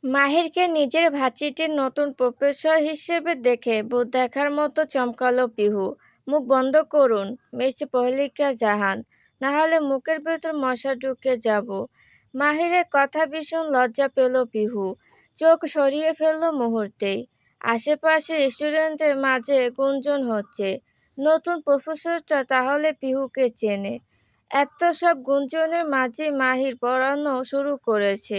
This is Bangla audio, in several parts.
মাহিরকে নিজের ভার্সিটির নতুন প্রফেসর হিসেবে দেখে ভূত দেখার মতো চমকালো পিহু। মুখ বন্ধ করুন মিস পহেলিকা জাহান, না হলে মুখের ভেতর মশা ঢুকে যাব। মাহিরের কথা ভীষণ লজ্জা পেল পিহু। চোখ সরিয়ে ফেলল মুহূর্তেই। আশেপাশের স্টুডেন্টদের মাঝে গুঞ্জন হচ্ছে, নতুন প্রফেসরটা তাহলে পিহুকে চেনে। এত সব গুঞ্জনের মাঝে মাহির পড়ানো শুরু করেছে।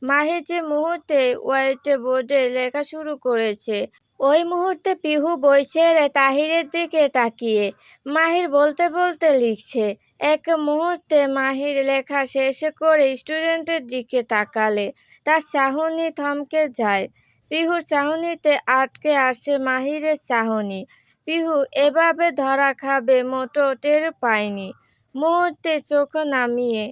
মাহির যে মুহূর্তে হোয়াইট বোর্ডে লেখা শুরু করেছে, ওই মুহূর্তে পিহু বই ছেড়ে তাহিরের দিকে তাকিয়ে। মাহির বলতে বলতে লিখছে। এক মুহূর্তে মাহির লেখা শেষ করে স্টুডেন্টের দিকে তাকালে তার চাহনি থমকে যায়। পিহুর চাহনিতে আটকে আসে মাহিরের চাহনি। পিহু এভাবে ধরা খাবে মোটো টের পায়নি। মুহূর্তে চোখ নামিয়ে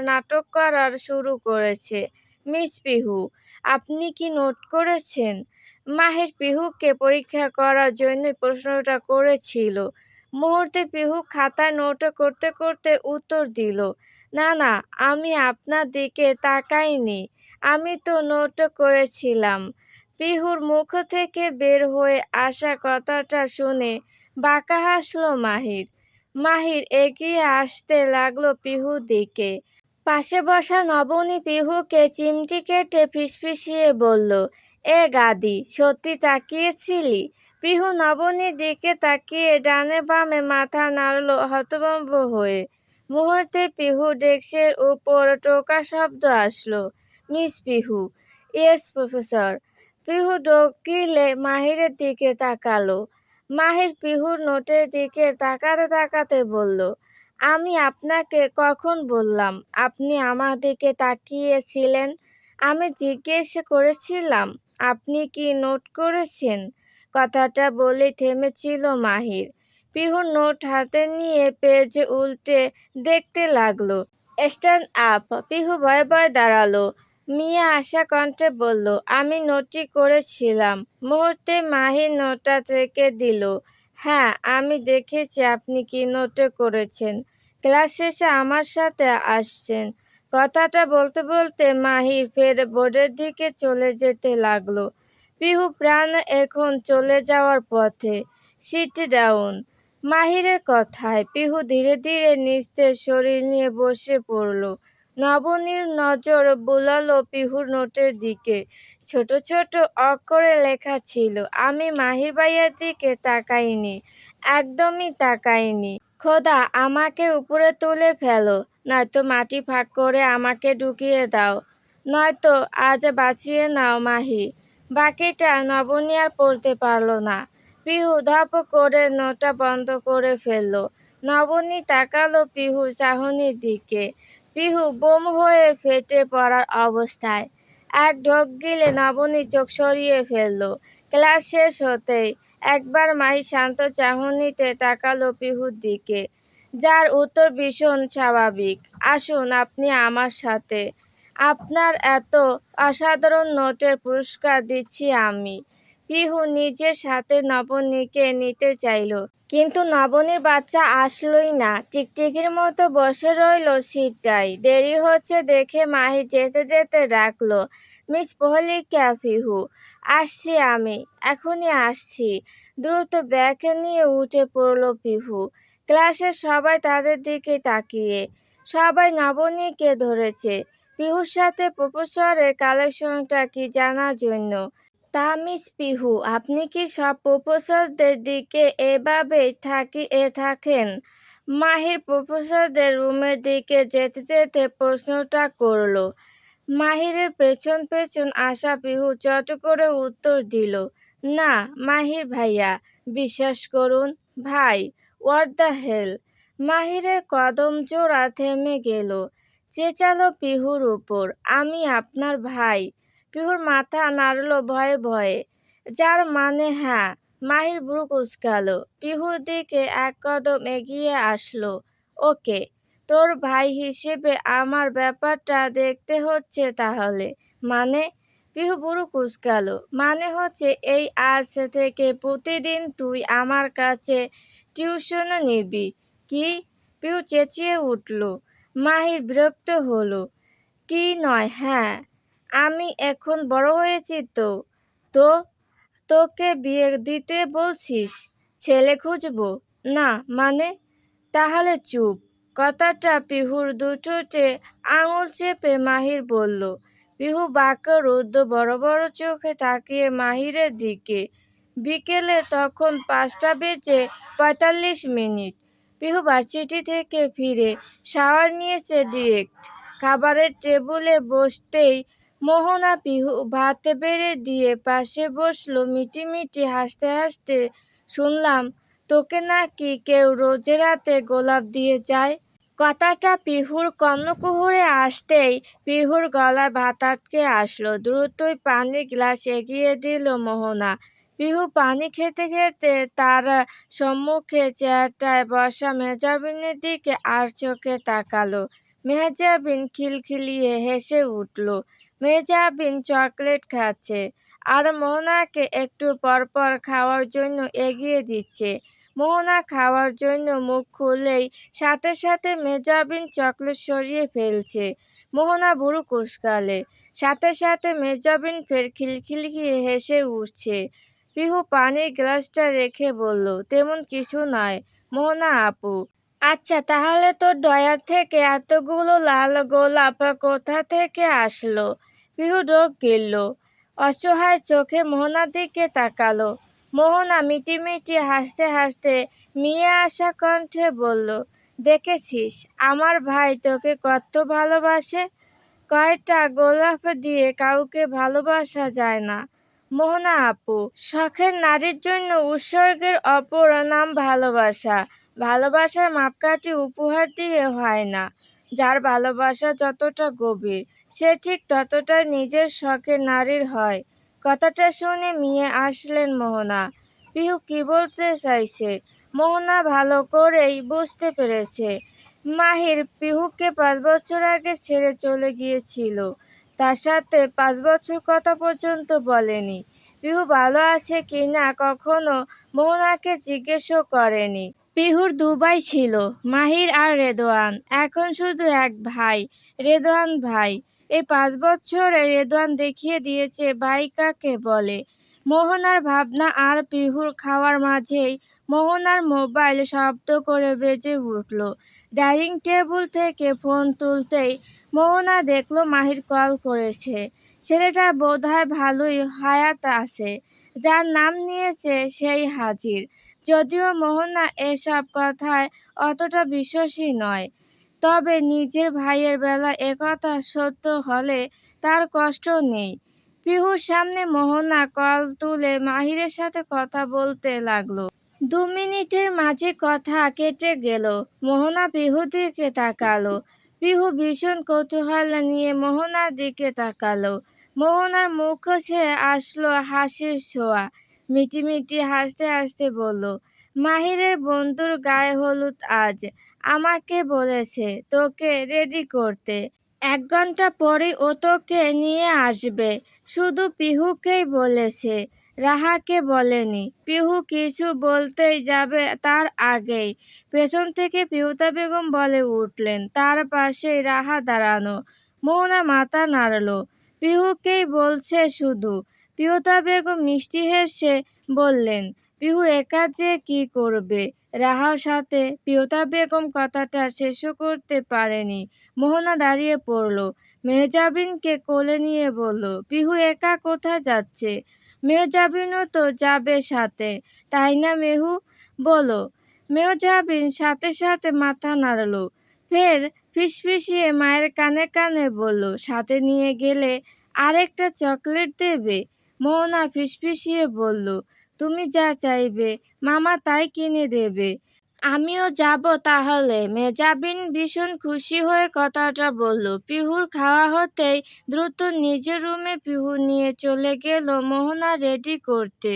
নাটক করার শুরু করেছে। মিস পিহু, আপনি কি নোট করেছেন? মাহির পিহুকে পরীক্ষা করার জন্য প্রশ্নটা করেছিল। মুহূর্তে পিহু খাতায় নোট করতে করতে উত্তর দিল, না না, আমি আপনার দিকে তাকাইনি, আমি তো নোট করেছিলাম। পিহুর মুখ থেকে বের হয়ে আসা কথাটা শুনে বাঁকা হাসল মাহির। মাহির এগিয়ে আসতে লাগলো পিহুর দিকে। পাশে বসা নবনী পিহুকে চিমটি কেটে ফিসফিসিয়ে বলল, এ গাদি, সত্যি তাকিয়েছিলি? পিহু নবনীর দিকে তাকিয়ে ডানে বামে মাথা নাড়ল হতভম্ব হয়ে। মুহূর্তে পিহু ডেস্কের উপর টোকা শব্দ আসলো। Miss Pihu. Yes professor. Pihu ডকিলে মাহিরের দিকে তাকালো। মাহির পিহুর নোটের দিকে তাকাতে তাকাতে বলল, আমি আপনাকে কখন বললাম আপনি আমার দিকে তাকিয়েছিলেন? আমি জিজ্ঞেস করেছিলাম আপনি কি নোট করেছেন? কথাটা বলে থেমেছিল মাহির। পিহুর নোট হাতে নিয়ে পেজ উল্টে দেখতে লাগলো। Stand up. পিহু ভয়ে ভয়ে দাঁড়ালো। মিয়া আশা কণ্ঠে বলল, আমি নোটটি করেছিলাম। মুহূর্তে মাহির নোটটা থেকে দিল। হ্যাঁ, আমি দেখেছি আপনি কি নোট করেছেন। ক্লাস শেষে আমার সাথে আসছেন। কথাটা বলতে বলতে মাহির ফের বোর্ডের দিকে চলে যেতে লাগলো। পিহু প্রাণ এখন চলে যাওয়ার পথে। Sit down. মাহিরের কথায় পিহু ধীরে ধীরে নিস্তেজ শরীর নিয়ে বসে পড়ল। নবনীর নজর বুলালো পিহুর নোটের দিকে। ছোট ছোট অক্ষরে লেখা ছিল, আমি মাহির ভাইয়ার দিকে তাকাইনি, একদমই তাকাইনি। খোদা, আমাকে উপরে তুলে ফেলো, নয়তো মাটি ফাঁক করে আমাকে ঢুকিয়ে দাও, নয়তো আজ বাঁচিয়ে নাও মাহি। বাকিটা নবনী আর পড়তে পারল না। পিহু ধপ করে নোটটা বন্ধ করে ফেলল। নবনী তাকালো পিহুর চাহনির দিকে। পিহু বোম হয়ে ফেটে পড়ার অবস্থায়। এক ঢোক গিলে নবনী চোখ সরিয়ে ফেলল। ক্লাস শেষ হতেই একবার মাহি শান্ত চাহনিতে তাকালো পিহুর দিকে, যার উত্তর ভীষণ স্বাভাবিক, আসুন আপনি আমার সাথে, আপনার এত অসাধারণ নোটের পুরস্কার দিচ্ছি আমি। পিহু নিজের সাথে নবনীকে নিতে চাইল, কিন্তু নবনীর বাচ্চা আসলোই না। টিকটিকির মতো বসে রইল সিটটাই। দেরি হচ্ছে দেখে মাহি যেতে যেতে ডাকলো, মিস পহেলিকা। পিহু, আসছি আমি, এখনই আসছি। দ্রুত ব্যাগ নিয়ে উঠে পড়ল পিহু। ক্লাসের সবাই তাদের দিকে তাকিয়ে। সবাই নবনীকে ধরেছে পিহুর সাথে প্রফেসরের কালেকশনটা কি জানার জন্য। তা মিস পিহু, আপনি কি সব প্রফেসরদের দিকে এভাবে থাকেন? মাহির প্রফেসরদের রুমের দিকে যেতে যেতে প্রশ্নটা করলো। মাহিরের পেছন পেছন আসা পিহু চট করে উত্তর দিল, না মাহির ভাইয়া, বিশ্বাস করুন ভাই। What the hell. মাহিরের কদম জোড়া থেমে গেল। চেঁচালো পিহুর উপর, আমি আপনার ভাই। পিহুর মাথা নাড়ল ভয়ে ভয়ে, যার মানে হ্যাঁ। মাহির ভ্রু কুঁচকালো। পিহুর দিকে এক কদম এগিয়ে আসলো। ওকে, তোর ভাই হিসেবে আমার ব্যাপারটা দেখতে হচ্ছে তাহলে। মানে? পিহু ভ্রু কুঁচকালো। মানে হচ্ছে এই আজ থেকে প্রতিদিন তুই আমার কাছে টিউশন নিবি। কি? পিহু চেঁচিয়ে উঠল। মাহির বিরক্ত হলো। কি নয় হ্যাঁ, আমি এখন বড় হয়েছি তো। তো তোকে বিয়ে দিতে বলছিস? ছেলে খুঁজবো? না মানে? তাহলে চুপ। কথাটা পিহুর দুঠোঁটে আঙুল চেপে মাহির বলল। পিহু বাক্যরুদ্ধ বড় বড় চোখে তাকিয়ে মাহিরের দিকে। বিকেলে তখন 5:45। পিহু ভার্সিটি থেকে ফিরে শাওয়ার নিয়েছে ডিরেক্ট। খাবারের টেবিলে বসতেই মোহনা পিহু ভাত বেড়ে দিয়ে পাশে বসলো। মিটিমিটি হাসতে হাসতে, শুনলাম তোকে নাকি কেউ রোজ রাতে গোলাপ দিয়ে যায়। কথাটা পিহুর কর্ণকুহরে আসতেই পিহুর গলায় ভাত আটকে আসলো। দ্রুতই পানির গ্লাস এগিয়ে দিল মোহনা। পিহু পানি খেতে খেতে তার সম্মুখে চেয়ারটায় বসা মেহজাবিনের দিকে আর চোখে তাকালো। মেহজাবিন খিলখিলিয়ে হেসে উঠল। মেহজাবিন চকলেট খাচ্ছে আর মোহনাকে একটু পরপর খাওয়ার জন্য এগিয়ে দিচ্ছে। মোহনা খাওয়ার জন্য মুখ খুললেই সাথে সাথে মেহজাবিন চকলেট সরিয়ে ফেলছে। মোহনা ভুরু কুঁচকালে। সাথে সাথে মেহজাবিন ফের খিলখিলিয়ে হেসে উঠছে। পিহু পানির গ্লাসটা রেখে বলল, তেমন কিছু নয় মোহনা আপু। আচ্ছা তাহলে তোর ড্রয়ার থেকে এতগুলো লাল গোলাপ কোথা থেকে আসলো? পিহু ঢোক গিলল। অসহায় চোখে মোহনার দিকে তাকালো। মোহনা মিটিমিটি হাসতে হাসতে মিয়ে আসা কণ্ঠে বলল, দেখেছিস আমার ভাই তোকে কত ভালোবাসে। কয়টা গোলাপ দিয়ে কাউকে ভালোবাসা যায় না মোহনা আপু। শখের নারীর জন্য উৎসর্গের অপর নাম ভালোবাসা। ভালোবাসার মাপকাঠি উপহার দিয়ে হয় না। যার ভালোবাসা যতটা গভীর সে ঠিক ততটাই নিজের শখের নারীর হয়। কথাটা শুনে মিয়ে আসলেন মোহনা। পিহু কি বলতে চাইছে মোহনা ভালো করেই বুঝতে পেরেছে। মাহির পিহুকে 5 বছর আগে ছেড়ে চলে গিয়েছিল। তার সাথে 5 বছর কথা পর্যন্ত বলেনি। পিহু ভালো আছে কিনা কখনো মোহনাকে জিজ্ঞেসও করেনি। পিহুর দুবাই ছিল, মাহির আর রেদওয়ান। এখন শুধু এক ভাই, রেদওয়ান ভাই। এই 5 বছরে রেদওয়ান দেখিয়ে দিয়েছে ভাই কাকে বলে। মোহনার ভাবনা আর পিহুর খাওয়ার মাঝেই মোহনার মোবাইল শব্দ করে বেজে উঠল। ডাইনিং টেবিল থেকে ফোন তুলতেই মোহনা দেখল মাহির কল করেছে। ছেলেটা বোধহয় ভালোই হায়াত আছে। যার নাম নিয়েছে সেই হাজির। যদিও মোহনা এসব কথায় অতটা বিশ্বাসী নয়, তবে নিজের ভাইয়ের বেলা একথা সত্য হলে তার কষ্ট নেই। পিহুর সামনে মোহনা কল তুলে মাহিরের সাথে কথা বলতে লাগলো। 2 মিনিটের মাঝে কথা কেটে গেল। মোহনা পিহুর দিকে তাকালো। পিহু ভীষণ কৌতূহল নিয়ে মোহনার দিকে তাকালো। মোহনার মুখ ছেয়ে আসলো হাসির ছোঁয়া। মিটিমিটি হাসতে হাসতে বলল, মাহিরের বন্ধুর গায়ে হলুদ আজ। আমাকে বলেছে তোকে রেডি করতে। 1 ঘন্টা পরেই ও তোকে নিয়ে আসবে। শুধু পিহুকেই বলেছে, রাহাকে বলেনি। পিহু কিছু বলতেই যাবে তার আগেই পেছন থেকে পিহুতা বেগম বলে উঠলেন, তার পাশেই রাহা দাঁড়ানো। মোহনা মাথা নাড়ল। পিহুকেই বলছে শুধু। পিহুতা বেগম মিষ্টি হেসে বললেন, পিহু একা যে কি করবে। রাহার সাথে পিহুতা বেগম কথাটা শেষও করতে পারেনি। মোহনা দাঁড়িয়ে পড়ল। মেহজাবিনকে কোলে নিয়ে বলল, পিহু একা কোথায় যাচ্ছে? মেহজাবিনও তো যাবে সাথে, তাই না মেহু? বলো। মেহজাবিন সাথে সাথে মাথা নাড়ল। ফের ফিসফিসিয়ে মায়ের কানে কানে বলল, সাথে নিয়ে গেলে আরেকটা চকলেট দেবে। মোহনা ফিসফিসিয়ে বলল, তুমি যা চাইবে মামা তাই কিনে দেবে। আমিও যাব তাহলে। মেহজাবিন ভীষণ খুশি হয়ে কথাটা বলল। পিহুর খাওয়া হতেই দ্রুত নিজের রুমে পিহু নিয়ে চলে গেল মোহনা রেডি করতে।